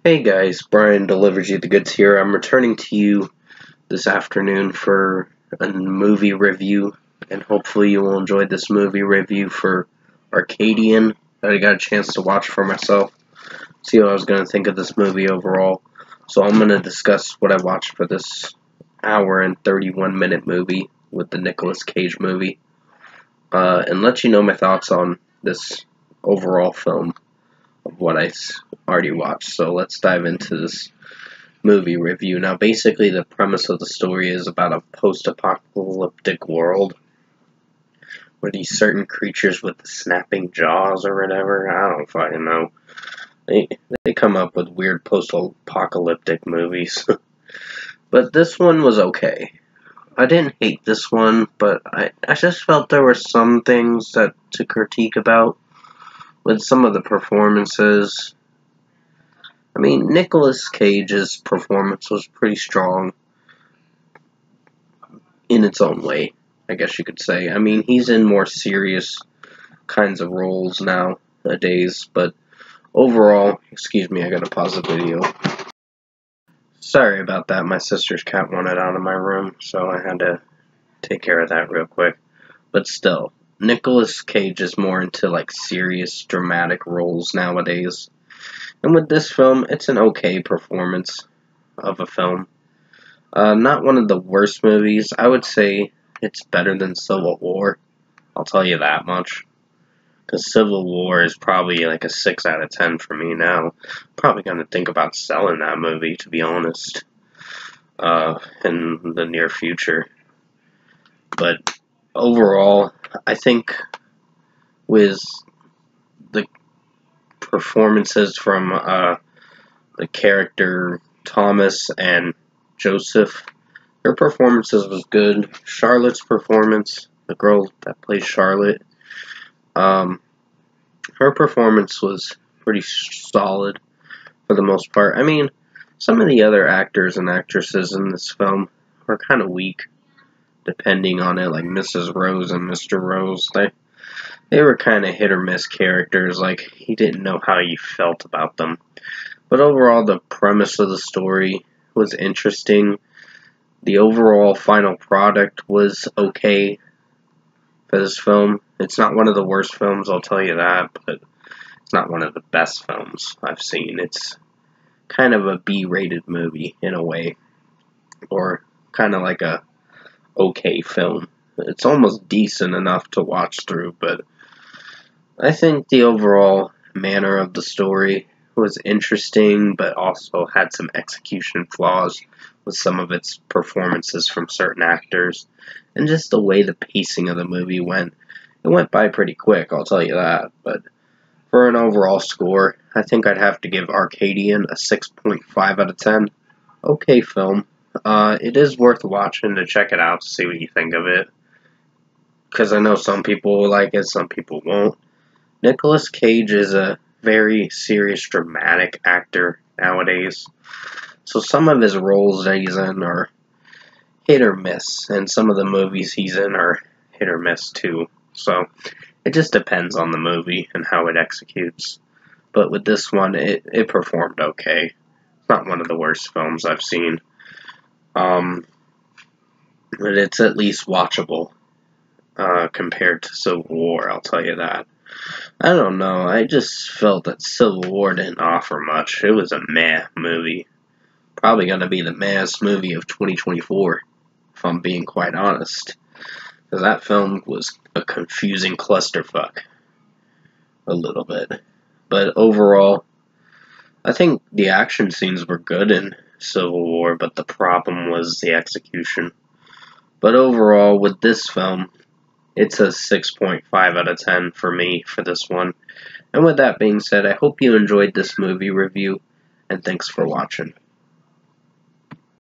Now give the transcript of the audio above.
Hey guys, Brian delivers you the goods here. I'm returning to you this afternoon for a movie review, and hopefully you will enjoy this movie review for Arcadian that I got a chance to watch for myself, see what I was going to think of this movie overall. So I'm going to discuss what I watched for this hour and 31-minute movie with the Nicolas Cage movie, and let you know my thoughts on this overall film of what I already watched. So let's dive into this movie review. Now, basically, the premise of the story is about a post-apocalyptic world where these certain creatures with the snapping jaws or whatever, I don't fucking know. They come up with weird post-apocalyptic movies. But this one was okay. I didn't hate this one, but I just felt there were some things to critique about with some of the performances. I mean, Nicolas Cage's performance was pretty strong in its own way, I guess you could say. I mean, he's in more serious kinds of roles nowadays, but overall, excuse me, I gotta pause the video. Sorry about that, my sister's cat wanted out of my room, so I had to take care of that real quick. But still, Nicolas Cage is more into like serious, dramatic roles nowadays. And with this film, it's an okay performance of a film. Not one of the worst movies. I would say it's better than Civil War. I'll tell you that much. Because Civil War is probably like a 6 out of 10 for me now. Probably going to think about selling that movie, to be honest, in the near future. But overall, I think with the performances from the character Thomas and Joseph, their performances was good. Charlotte's performance, the girl that plays Charlotte, her performance was pretty solid for the most part. I mean, some of the other actors and actresses in this film were kind of weak, depending on it, like Mrs. Rose and Mr. Rose. They were kind of hit or miss characters, like you didn't know how you felt about them. But overall, the premise of the story was interesting. The overall final product was okay for this film. It's not one of the worst films, I'll tell you that, but it's not one of the best films I've seen. It's kind of a B-rated movie in a way, or kind of like a okay film. It's almost decent enough to watch through, but I think the overall manner of the story was interesting, but also had some execution flaws with some of its performances from certain actors, and just the way the pacing of the movie went. It went by pretty quick, I'll tell you that, but for an overall score, I think I'd have to give Arcadian a 6.5 out of 10. Okay film. It is worth watching to check it out to see what you think of it, because I know some people will like it, some people won't. Nicolas Cage is a very serious, dramatic actor nowadays, so some of his roles that he's in are hit or miss, and some of the movies he's in are hit or miss too, so it just depends on the movie and how it executes. But with this one, it performed okay. It's not one of the worst films I've seen. But it's at least watchable compared to Civil War, I'll tell you that. I don't know, I just felt that Civil War didn't offer much. It was a meh movie. Probably going to be the mehest movie of 2024, if I'm being quite honest. Because that film was a confusing clusterfuck. A little bit. But overall, I think the action scenes were good in Civil War, but the problem was the execution. But overall, with this film, it's a 6.5 out of 10 for me for this one. And with that being said, I hope you enjoyed this movie review, and thanks for watching.